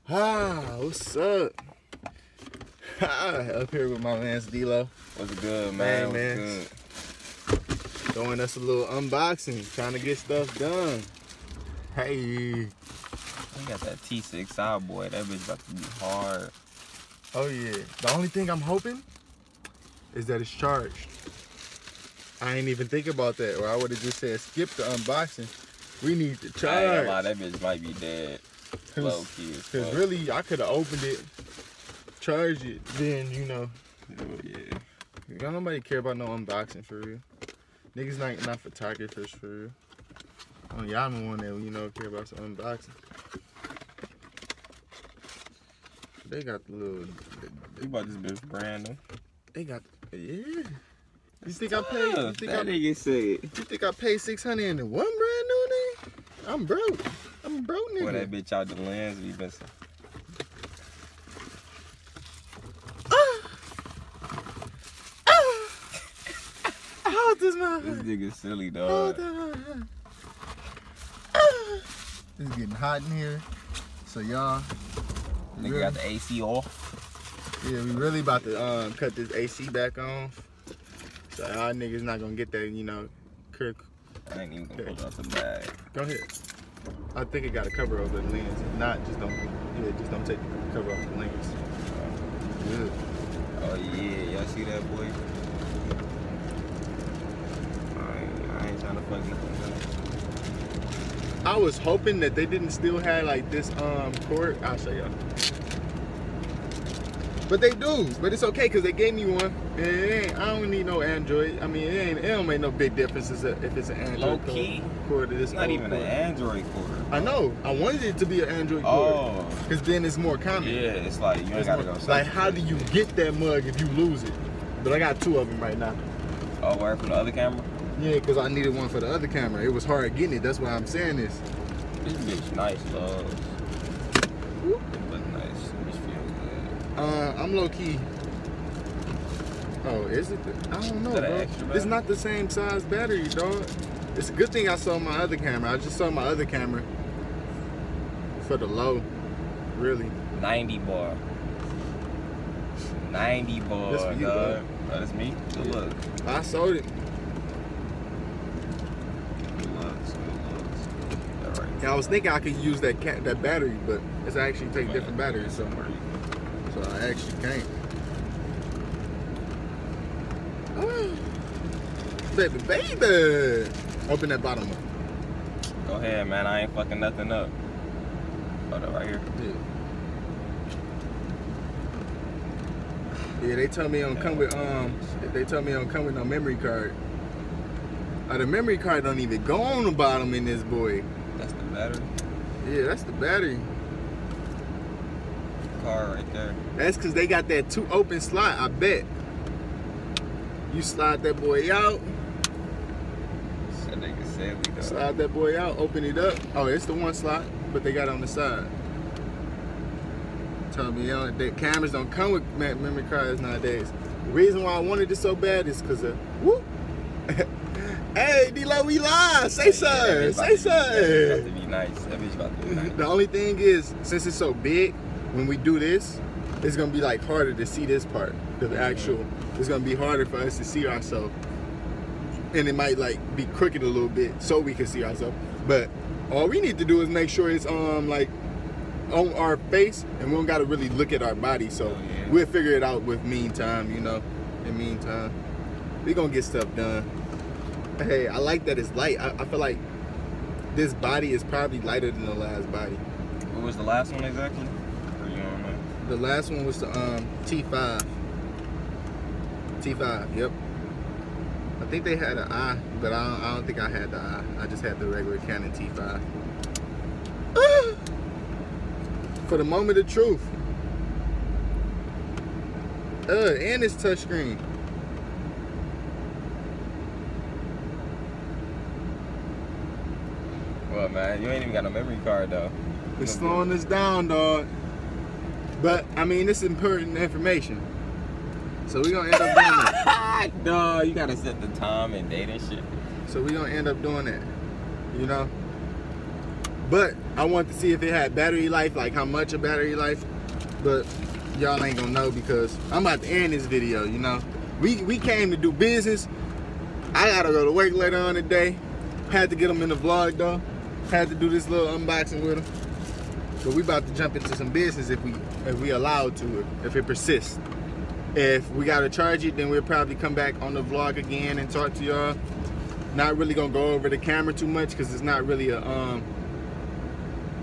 What's up? Up here with my man D-Lo. What's good, man? Hey, man. What's good? Throwing us a little unboxing, trying to get stuff done. Hey. We got that T6i, boy. That bitch about to be hard. Oh, yeah. The only thing I'm hoping is that it's charged. I ain't even think about that, or I would have just said skip the unboxing. We need to charge. I ain't gonna lie, that bitch might be dead. Low key. Because really, I could have opened it, charged it, then, you know. Oh, yeah. Got nobody care about no unboxing for real. Niggas not photographers for real. Oh, y'all the one that, you know, care about some unboxing. They got the little. You bought this bitch brand new. They got, yeah. You think I paid? You think that nigga said. You think I paid $600 in one brand new nigga? I'm broke. I'm a broke nigga. Boy, that bitch out the lens, we been. Hold this man. This nigga silly, dog. It's getting hot in here, so y'all. Nigga really, got the AC off. Yeah, we really about to cut this AC back on. So y'all niggas not gonna get that, you know, Kirk. I ain't even gonna pull out the bag. Go ahead. I think it got a cover over the lens. If not, just don't. Yeah, just don't take the cover off the lens. Good. Oh yeah, y'all see that, boy? I ain't trying to fuck nothing. I was hoping that they didn't still have like this cord. I'll show y'all. But they do. But it's okay because they gave me one. And it ain't, I don't need no Android. I mean, it don't make no big difference if it's an Android Low key. cord. It's not even an Android cord. I know. I wanted it to be an Android cord. Oh. Because then it's more common. Yeah, it's like you ain't gotta go. Like, how do you get that mug if you lose it? But I got two of them right now. Oh, where from the other camera? Yeah, because I needed one for the other camera. It was hard getting it. That's why I'm saying this. This bitch nice, love. It look nice. This feels good. I'm low key. Oh, is it? I don't know, bro. It's not the same size battery, dog. It's a good thing I sold my other camera. I just sold my other camera for the low. Really. 90 bar. 90 bar. That's for you, dog. Oh, that's me? Good look. I sold it. I was thinking I could use that battery, but it's actually take different batteries somewhere. So I actually can't. Oh, baby. Open that bottom up. Go ahead, man. I ain't fucking nothing up. Hold up, right here. Yeah, they told me it don't come with no memory card. The memory card don't even go on the bottom in this boy. That's the battery? Yeah, that's the battery. Car right there. That's because they got that 2 open slot, I bet. You slide that boy out. That nigga said we go. Slide that boy out, open it up. Oh, it's the one slot, but they got it on the side. Tell me, the cameras don't come with memory cards nowadays. The reason why I wanted it so bad is because of, whoop. Hey, D-Lo, we live. Say something. Say something. That bitch about to be nice. That bitch about to be nice. The only thing is, since it's so big, when we do this, it's gonna be like harder to see this part. The actual, it's gonna be harder for us to see ourselves, and it might like be crooked a little bit so we can see ourselves. But all we need to do is make sure it's like on our face, and we don't gotta really look at our body. So we'll figure it out with meantime, you know. In meantime, we gonna get stuff done. Hey, I like that it's light. I feel like this body is probably lighter than the last body. What was the last one exactly? Or you don't know? The last one was the T5. T5, yep. I think they had an eye, but I don't think I had the eye. I just had the regular Canon T5. For the moment of truth. And it's touchscreen. Well, man, you ain't even got no memory card, though. It's slowing us down, dog. But, I mean, this is important information. So we're going to end up doing that. No, you got to set the time and date and shit. So we're going to end up doing that. You know? But I wanted to see if it had battery life, like how much of battery life. But y'all ain't gonna know because I'm about to end this video, you know. We came to do business. I gotta go to work later on today. Had to get them in the vlog though. Had to do this little unboxing with them. But we about to jump into some business if we allowed to, if it persists. If we gotta charge it, then we'll probably come back on the vlog again and talk to y'all. Not really gonna go over the camera too much because it's not really a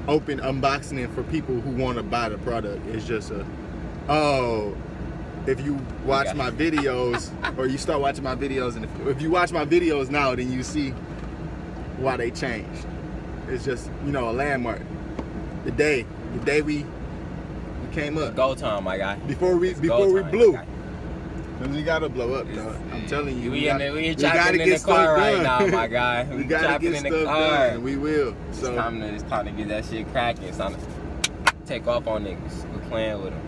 open unboxing for people who want to buy the product. It's just a, oh, if you watch my videos or you start watching my videos, and if you watch my videos now, then you see why they changed. It's just, you know, a landmark. The day we came up. Go time, my guy. Before we blew. We gotta blow up, though. I'm telling you. We chopping in the car right now, my guy. We gotta get stuff done. We will. So it's time to get that shit cracking. It's time to take off on niggas. We're playing with them.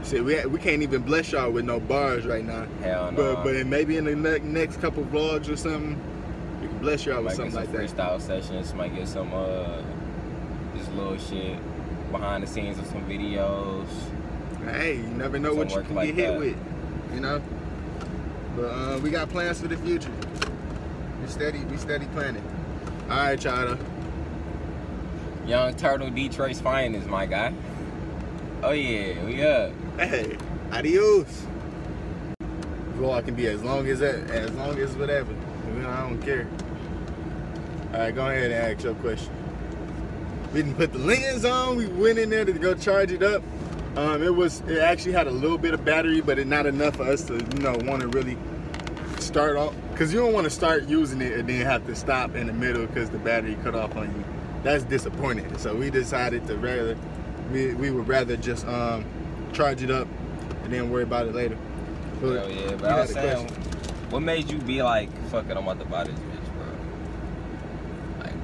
Shit, we can't even bless y'all with no bars right now. Hell no. But maybe in the next couple vlogs or something, we can bless y'all with something like that. Freestyle sessions. Might get some just little shit behind the scenes of some videos. Hey, you never know what you can get hit with. You know, but we got plans for the future. We steady planning. All right, y'all. Young Turtle, Detroit's finest, my guy. Oh yeah, we up. Hey, adios. Vlog can be as long as whatever. You know, I don't care. All right, go ahead and ask your question. We didn't put the lens on. We went in there to go charge it up. It actually had a little bit of battery, but not enough for us to, you know, want to really start off. Because you don't want to start using it and then have to stop in the middle because the battery cut off on you. That's disappointing. So we decided to we would rather just charge it up and then worry about it later. But hell yeah, but I was saying, what made you be like, fuck it, I'm about to buy this bitch, bro? Like,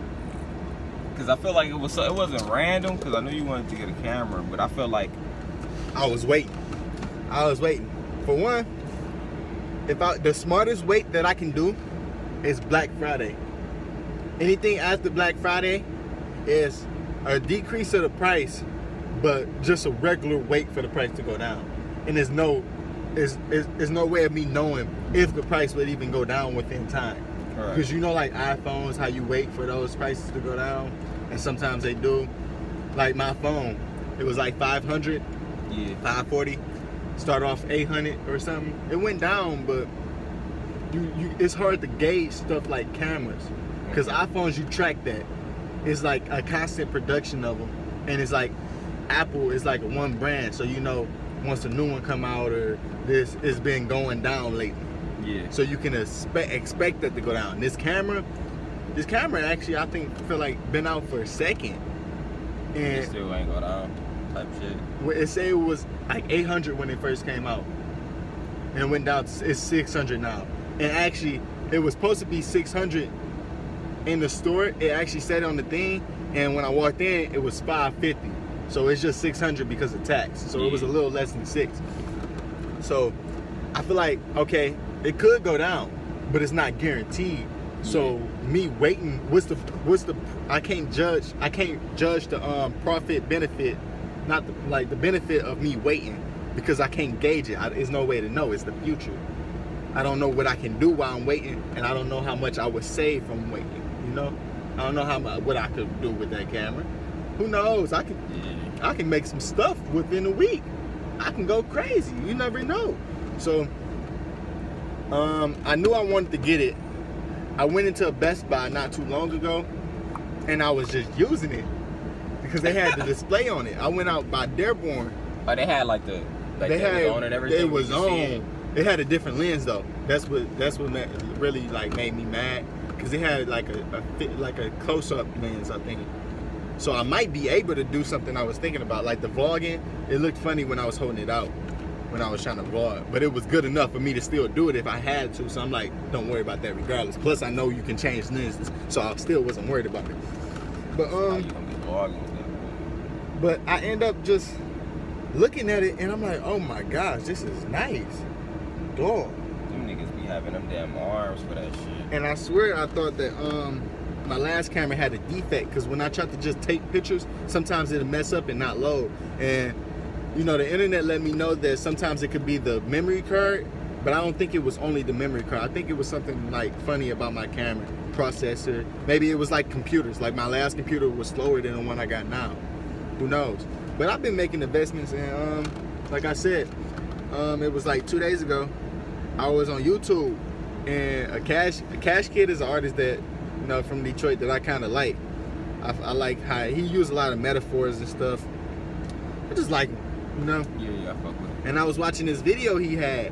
because I feel like it wasn't random, because I knew you wanted to get a camera, but I feel like I was waiting. For one, the smartest wait that I can do is Black Friday. Anything after Black Friday is a decrease of the price, but just a regular wait for the price to go down. And there's no way of me knowing if the price would even go down within time. Because you know, like iPhones, how you wait for those prices to go down, and sometimes they do. Like my phone, it was like 500. Yeah, 540, start off 800 or something. It went down, but it's hard to gauge stuff like cameras, because iPhones, you track that. It's like a constant production of them, and it's like Apple is like one brand, so you know once a new one come out or this, it's been going down lately. Yeah. So you can expect that to go down. This camera actually, I feel like been out for a second, and it still ain't go down. Type shit. It said it was like 800 when it first came out, and it went down. It's 600 now. And actually, it was supposed to be 600 in the store. It actually said on the thing, and when I walked in, it was 550. So it's just 600 because of tax. So yeah, it was a little less than 6. So I feel like, okay, it could go down, but it's not guaranteed. Yeah. So me waiting, I can't judge the profit benefit. Not the benefit of me waiting, because I can't gauge it. There's no way to know. It's the future. I don't know what I can do while I'm waiting, and I don't know how much I would save from waiting. You know, I don't know what I could do with that camera. Who knows? I can make some stuff within a week. I can go crazy. You never know. So I knew I wanted to get it. I went into a Best Buy not too long ago, and I was just using it because they had the display on it. I went out by Dearborn. Oh, they had like they had on and everything. It was on. It had a different lens though. That's what really like made me mad, because it had like a close-up lens, I think. So I might be able to do something I was thinking about, like the vlogging. It looked funny when I was holding it out, when I was trying to vlog, but it was good enough for me to still do it if I had to. So I'm like, don't worry about that regardless. Plus I know you can change lenses, so I still wasn't worried about it. But but I end up just looking at it and I'm like, oh my gosh, this is nice. Dog. Them niggas be having them damn arms for that shit. And I swear I thought that my last camera had a defect because when I tried to just take pictures, sometimes it'll mess up and not load. And you know, the internet let me know that sometimes it could be the memory card, but I don't think it was only the memory card. I think it was something like funny about my camera processor. Maybe it was like computers. Like my last computer was slower than the one I got now. Who knows? But I've been making investments, and like I said, it was like 2 days ago. I was on YouTube, and a Cash Kid is an artist that, you know, from Detroit that I kind of like. I like how he used a lot of metaphors and stuff. I just like him, you know. Yeah, I fuck with him. And I was watching this video he had,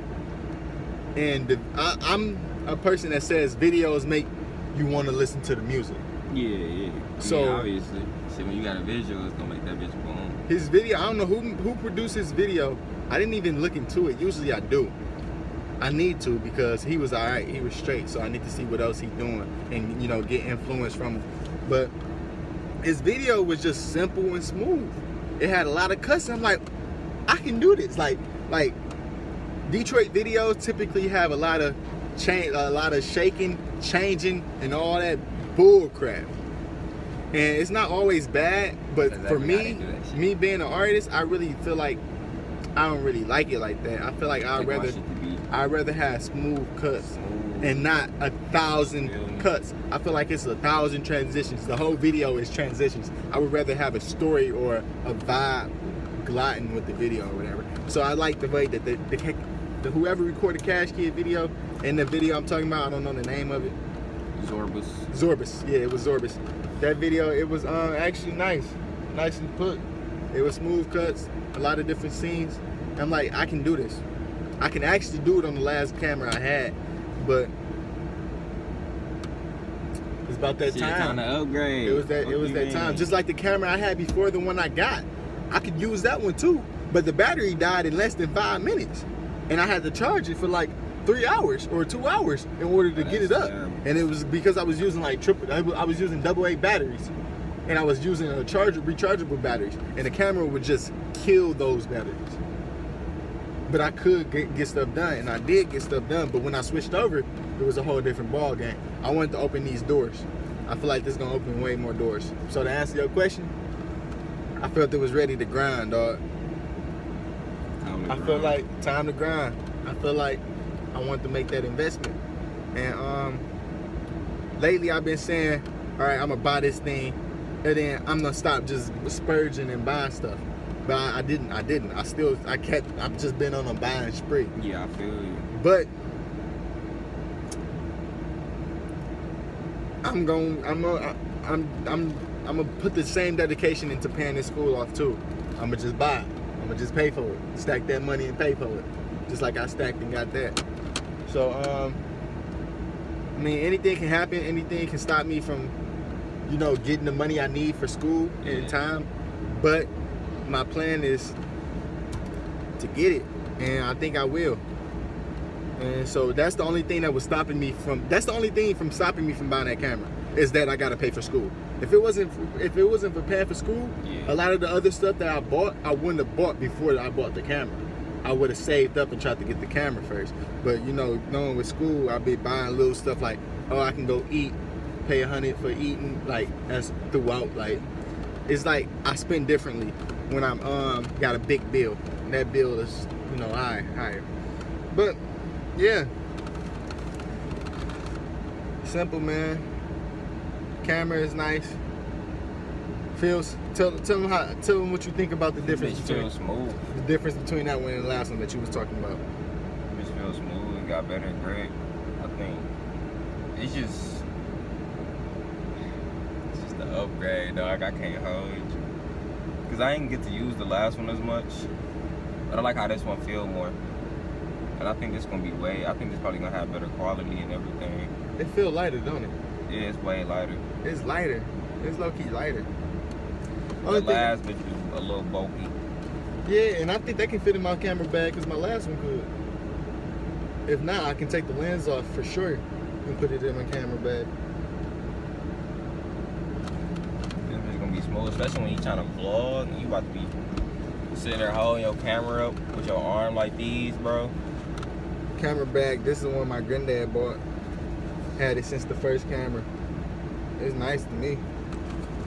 and I'm a person that says videos make you want to listen to the music. Yeah. So obviously, see, when you got a visual, it's gonna make that bitch boom. His video, I don't know who produced his video. I didn't even look into it. Usually I do. I need to, because he was alright. He was straight. So I need to see what else he's doing and, you know, get influence from him. But his video was just simple and smooth. It had a lot of cuts. I'm like, I can do this. Like Detroit videos typically have a lot of shaking, changing, and all that bull crap. And it's not always bad, but for me being an artist, I really feel like I don't really like it like that. I feel like I'd rather have smooth cuts and not 1,000 cuts. I feel like it's 1,000 transitions. The whole video is transitions. I would rather have a story or a vibe gliding with the video or whatever. So I like the way that the whoever recorded Cash Kid video, and the video I'm talking about, I don't know the name of it. Zorbus. Yeah, it was Zorbus. That video, it was actually nicely put. It was smooth cuts, a lot of different scenes. I'm like, I can do this. I can actually do it on the last camera I had, but it's about that time. Time to upgrade. It was that time. Just like the camera I had before the one I got. I could use that one too, but the battery died in less than 5 minutes, and I had to charge it for like 3 hours or 2 hours in order to get it up. And it was because I was using like I was using AA batteries, and I was using rechargeable batteries, and the camera would just kill those batteries. But I could get stuff done, and I did get stuff done. But when I switched over, it was a whole different ball game. I wanted to open these doors. I feel like this is gonna open way more doors. So to answer your question, I felt it was ready to grind, dog. I feel like time to grind. I feel like I want to make that investment. And lately I've been saying, all right, I'm gonna buy this thing, and then I'm gonna stop just splurging and buying stuff. But I didn't. I've just been on a buying spree. Yeah, I feel you. But I'm gonna put the same dedication into paying this school off too. I'm gonna just buy it. I'm gonna just pay for it. Stack that money and pay for it. Just like I stacked and got that. So I mean, anything can happen. Anything can stop me from, you know, getting the money I need for school in time. But my plan is to get it, and I think I will. And so that's the only thing that was stopping me from. That's the only thing from stopping me from buying that camera, is that I gotta pay for school. If it wasn't for paying for school, a lot of the other stuff that I bought, I wouldn't have bought before I bought the camera. I would have saved up and tried to get the camera first. But you know, knowing with school, I'll be buying little stuff like, oh, I can go eat, pay $100 for eating, like that's throughout. Like, it's like I spend differently when I'm got a big bill. And that bill is, you know, higher. But yeah, simple, man. Camera is nice. Feels. Tell them what you think about the difference between smooth. The difference between that one and the last one that you was talking about. It feels smooth. It got better and great. I think it's just the upgrade, dog. I can't hold you, cause I didn't get to use the last one as much, but I like how this one feel more. And I think this gonna be I think this probably gonna have better quality and everything. It feel lighter, don't it? Yeah, it's way lighter. It's lighter. It's low-key lighter. The last bitch was a little bulky. Yeah, and I think that can fit in my camera bag because my last one could. If not, I can take the lens off for sure and put it in my camera bag. This bitch gonna be smooth, especially when you trying to vlog and you about to be sitting there holding your camera up with your arm like these, bro. Camera bag, this is the one my granddad bought. Had it since the first camera. it's nice to me.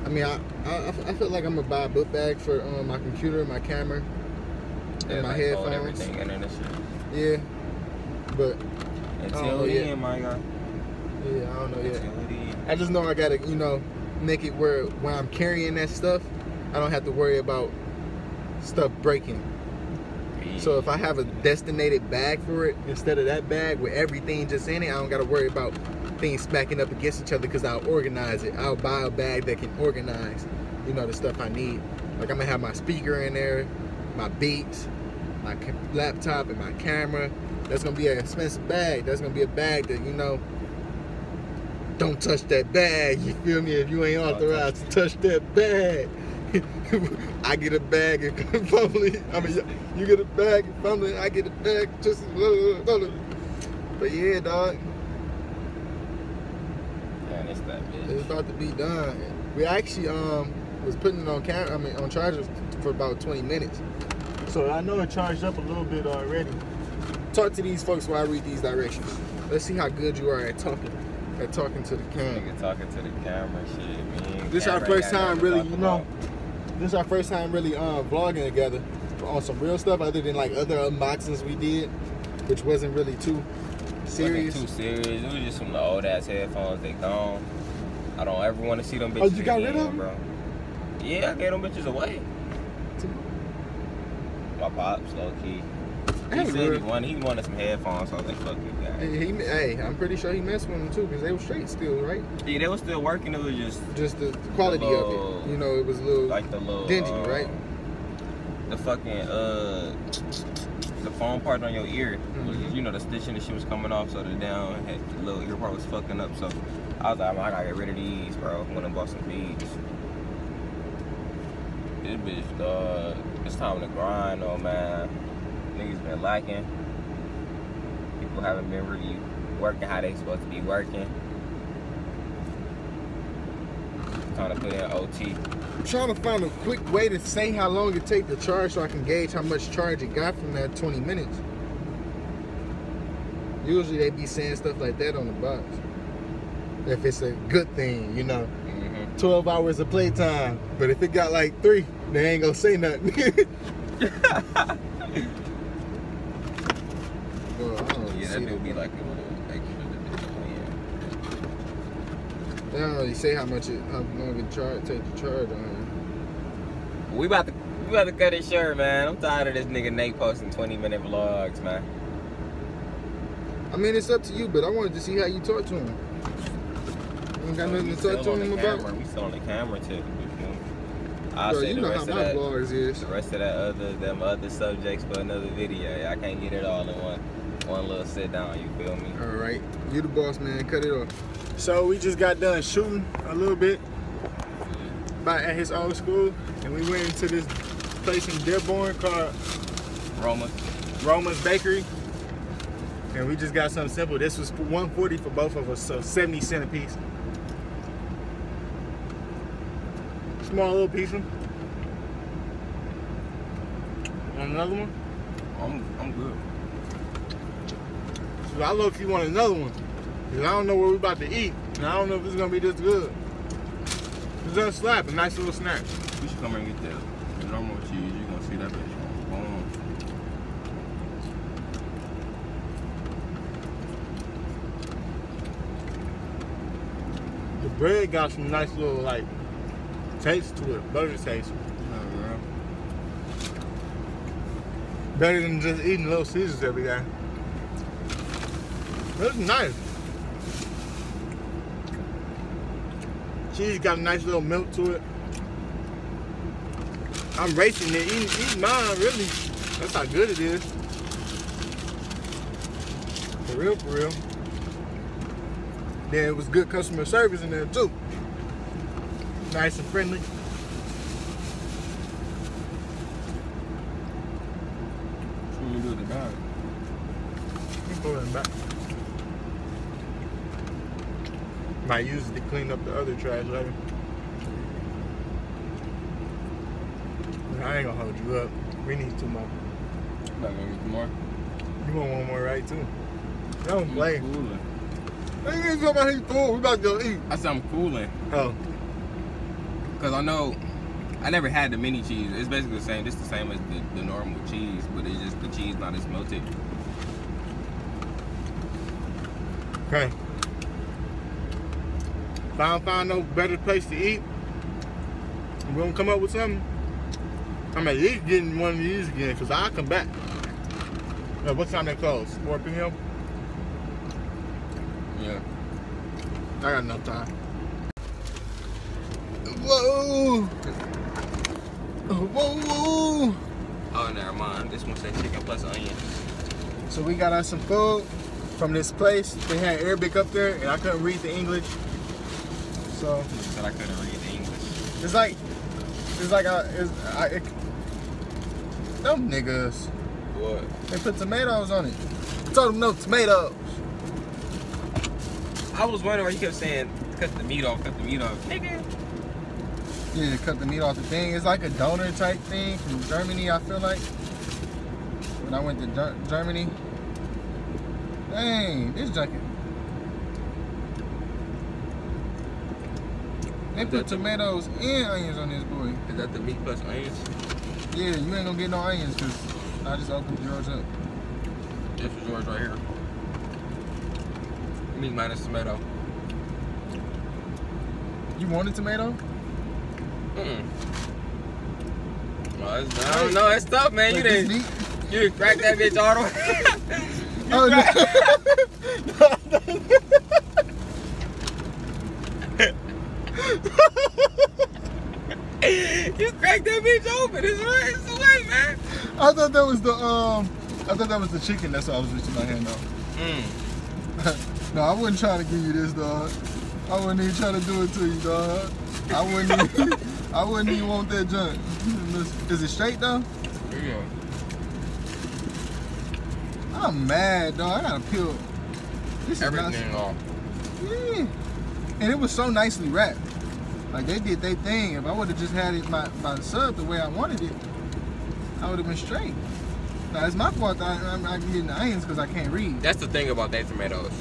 I mean, I feel like I'm gonna buy a book bag for my computer, my camera, and my headphones. Everything in it and shit. Yeah, but until the end, my guy. Yeah, I don't know yet. Until the end. I just know I gotta, make it where when I'm carrying that stuff, I don't have to worry about stuff breaking. Yeah. So if I have a designated bag for it instead of that bag with everything just in it, I don't gotta worry about things smacking up against each other because I'll organize it. I'll buy a bag that can organize, the stuff I need. Like I'm gonna have my speaker in there, my beats, my laptop, and my camera. That's gonna be an expensive bag. That's gonna be a bag that, don't touch that bag. You feel me? If you ain't authorized to touch that bag. I get a bag and fumbling. You get a bag and fumbling. I get a bag just. But yeah, dog. Man, it's that bitch. It's about to be done. We actually was putting it on on chargers for about 20 minutes. So I know it charged up a little bit already. Talk to these folks while I read these directions. Let's see how good you are at talking to the camera. Nigga talking to the camera, shit, man. This is our first time really, This is our first time really vlogging together on some real stuff other than like other unboxings we did, which wasn't really too serious. Wasn't too serious. It was just some old ass headphones. They gone. I don't ever want to see them bitches. Oh, you got rid of them, bro? Yeah, I gave them bitches away. My pops, low key. He said he wanted some headphones, so I was like, fuck you guys. Hey, I'm pretty sure he messed with them too, because they were straight still, right? Yeah, they were still working. It was just the quality of it. It was a little like the little dingy, right? The fucking the foam part on your ear was, the stitching and shit was coming off, so the little ear part was fucking up. So I was like, I gotta get rid of these, bro. I'm gonna bought some beats. This bitch, dog. It's time to grind, though, man. Niggas been lacking. People haven't been really working how they supposed to be working. Trying to put in OT. I'm trying to find a quick way to say how long it takes to charge so I can gauge how much charge it got from that 20 minutes. Usually they be saying stuff like that on the box. If it's a good thing, 12 hours of playtime. But if it got like 3, they ain't gonna say nothing. Yeah, that would be like a little extra. They don't really say how long it take to charge on here. We about to cut it short, man. I'm tired of this nigga Nate posting 20-minute vlogs, man. I mean, it's up to you, but I wanted to see how you talk to him. You ain't got nothing to talk to him about? We still on the camera tip. Bro, you know how my vlogs is. The rest of them other subjects for another video. I can't get it all in one little sit down, you feel me? All right, you the boss, man. Cut it off. So we just got done shooting a little bit at his old school, and we went into this place in Dearborn called Roma's Bakery, and we just got something simple. This was $140 for both of us, so 70 cents a piece. Small little piece one. Want another one? I'm good. So I low-key want another one. Because I don't know what we're about to eat. And I don't know if it's going to be this good. It's gonna slap, a nice little snack. We should come and get the normal cheese. You're going to see that bitch. Boom. The bread got some nice little, taste to it. Butter taste. Better than just eating Little Caesars every day. It's nice. Cheese got a nice little milk to it. I'm racing it, eating mine, really. That's how good it is. For real, for real. Then it was good customer service in there too. Nice and friendly. What do you do with the bag? You can put it in the back. Might use it to clean up the other trash later. I ain't gonna hold you up. We need 2 more. Not gonna get more. You want one more, right, too? Don't play. Hey, you talking about his food? We about to go eat. I said I'm cooling. Oh. Because I know I never had the mini cheese. It's basically the same. It's the same as the normal cheese, but it's just the cheese not as melted. Okay. If I don't find no better place to eat, we're gonna come up with something. I'm at least getting one of these again, because I'll come back. What time they close? 4 p.m.? Yeah. I got enough time. Whoa! Whoa! Oh, never mind. This one said chicken plus onions. So we got us some food from this place. They had Arabic up there, and I couldn't read the English. So He said I couldn't read the English. it's like them niggas. What? They put tomatoes on it. I told them no tomatoes. I was wondering why you kept saying cut the meat off, nigga. Yeah, cut the meat off the thing. It's like a donor type thing from Germany, I feel like. When I went to Germany. Dang, this junkie. They put tomatoes and onions on this boy. Is that the meat plus onions? Yeah, you ain't gonna get no onions because I just opened yours up. This is yours right here. Meat minus tomato. You wanted tomato? Well, I don't know. It's tough, man. Like You didn't crack that bitch all the way. Oh, no. You cracked that bitch open. It's right. It's the way, man. I thought that was the chicken. That's why I was reaching my hand out. No, I wasn't trying to give you this, dog. I wasn't even trying to do it to you, dog. I wouldn't even want that junk. Is it straight though? Yeah. I'm mad, dog. I gotta peel. This is Everything off. Yeah. And it was so nicely wrapped. Like they did their thing. If I would have just had it my sub the way I wanted it, I would have been straight. Now it's my fault that I'm getting the onions because I can't read. That's the thing about that tomatoes.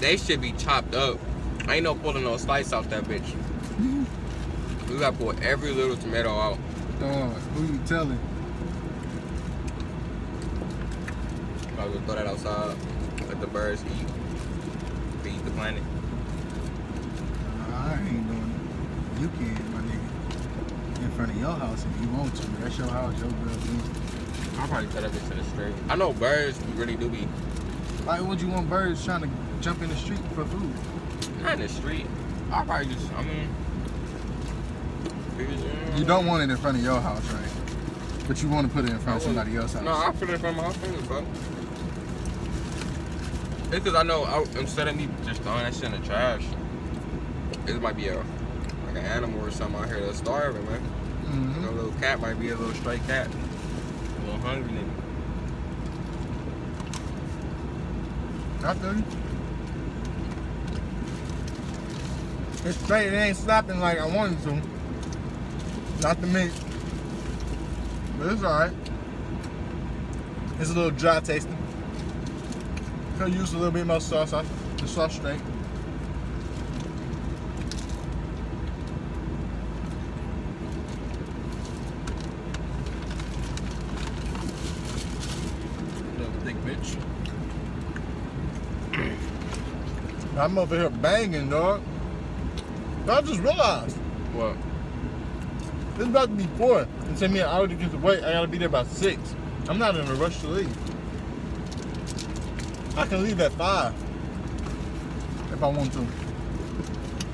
They should be chopped up. I ain't no pulling no slice off that bitch. You gotta pull every little tomato out. Dog, who you telling? I would throw that outside. Let the birds eat. Feed the planet. I ain't doing it. You can, my nigga. In front of your house if you want to. That's your house, your girl. I'll probably throw that bitch to the street. I know birds really do be. Why would you want birds trying to jump in the street for food? Not in the street. I'll probably just, You don't want it in front of your house, right? But you want to put it in front of somebody else's house. No, I'll put it in front of my house, bro. It's because I know instead of me just throwing that shit in the trash, it might be like an animal or something out here that's starving, man. Mm-hmm. A little cat might be a little stray cat. A little hungry nigga. I feel you. It's straight, it ain't slapping like I wanted to. Not the meat. But it's alright. It's a little dry tasting. Could use a little bit more sauce. The sauce straight. Little thick bitch. I'm over here banging, dog. I just realized. What? It's about to be 4. And send me an hour to get to wait. I gotta be there by 6. I'm not in a rush to leave. I can leave at 5 if I want to.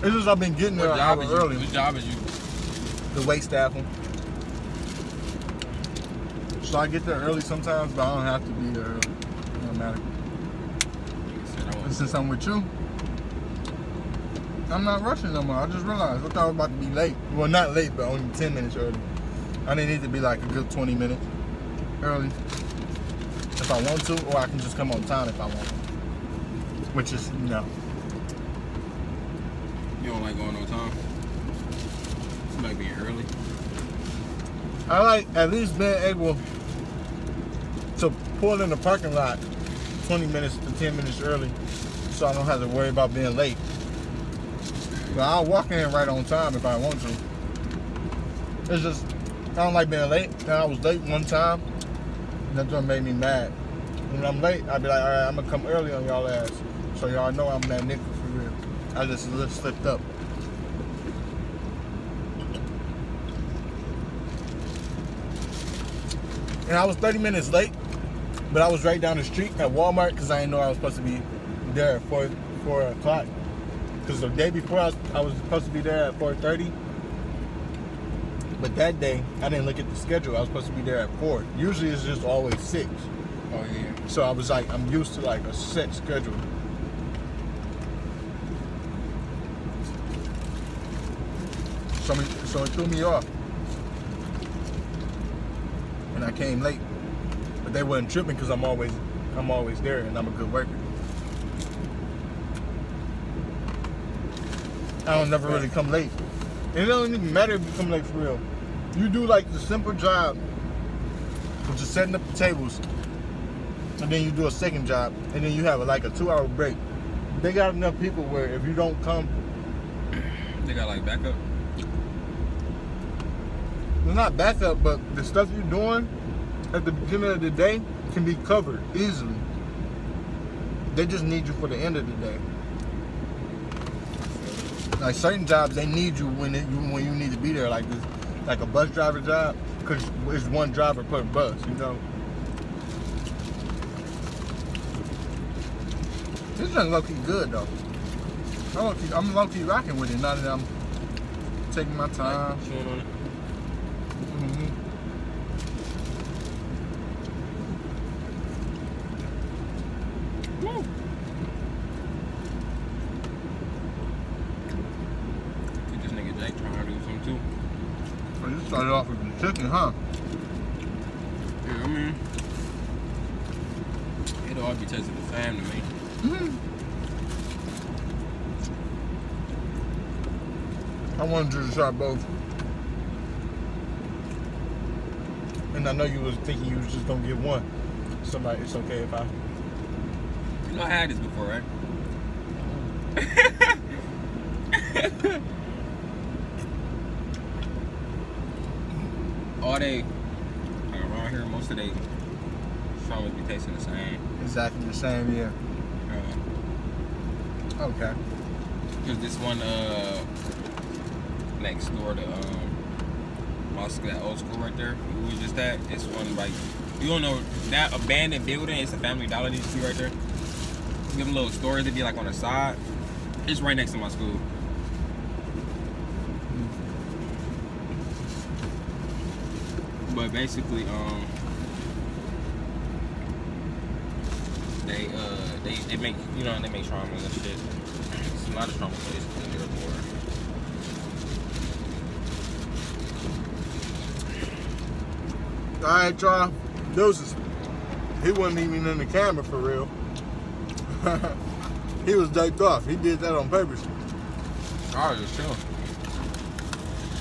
It's just I've been getting there an hour early. What job is you? The wait staffing. So I get there early sometimes, but I don't have to be there early. It don't matter. And since I'm with you, I'm not rushing no more. I just realized I thought I was about to be late. Well, not late, but only 10 minutes early. I didn't need to be like a good 20 minutes early if I want to, or I can just come on time if I want to. Which is, no. You don't like going on time? You like being early? I like at least being able to pull in the parking lot 20 minutes to 10 minutes early so I don't have to worry about being late. But I'll walk in right on time if I want to. It's just, I don't like being late. And I was late one time, and that's what made me mad. When I'm late, I'd be like, all right, I'm gonna come early on y'all ass, so y'all know I'm that nigga for real. I just slipped up. And I was 30 minutes late, but I was right down the street at Walmart because I didn't know I was supposed to be there at 4 o'clock. Because the day before I was supposed to be there at 4:30. But that day, I didn't look at the schedule. I was supposed to be there at 4. Usually it's just always 6. Oh, yeah. So I was like, I'm used to like a set schedule. So it threw me off. And I came late. But they wasn't tripping because I'm always there and I'm a good worker. I don't never really come late. And it don't even matter if you come late for real. You do like the simple job of just setting up the tables, and then you do a second job, and then you have like a 2-hour break. They got enough people where if you don't come, they got like backup. It's not backup, but the stuff you're doing at the beginning of the day can be covered easily. They just need you for the end of the day. Like certain jobs, they need you when you need to be there, like this, like a bus driver job, because it's one driver per bus, you know. This is low-key good though. I'm low-key rocking with it now that I'm taking my time. Like, chewing on it. Woo. This nigga Jake trying to do something too. Oh, you started off with the chicken, huh? Yeah, I mean, it'll all be tasting the same to me. I wanted you to try both. And I know you was thinking you was just gonna get one. Somebody, it's okay if I. You know I had this before, right? All day, like around here, most of they should always be tasting the same. Exactly the same, yeah. Okay. Cause this one next door to mosque, that old school right there, we was just at. It's one like, you don't know, that abandoned building. It's a Family Dollar that you see right there. Give them little stores that be like on the side. It's right next to my school. But basically, they make, you know, they make shawarma and shit. It's a lot of shawarma places in the airport. Alright, y'all. Deuces. He wasn't even in the camera for real. He was doped off. He did that on purpose. I was just chilling.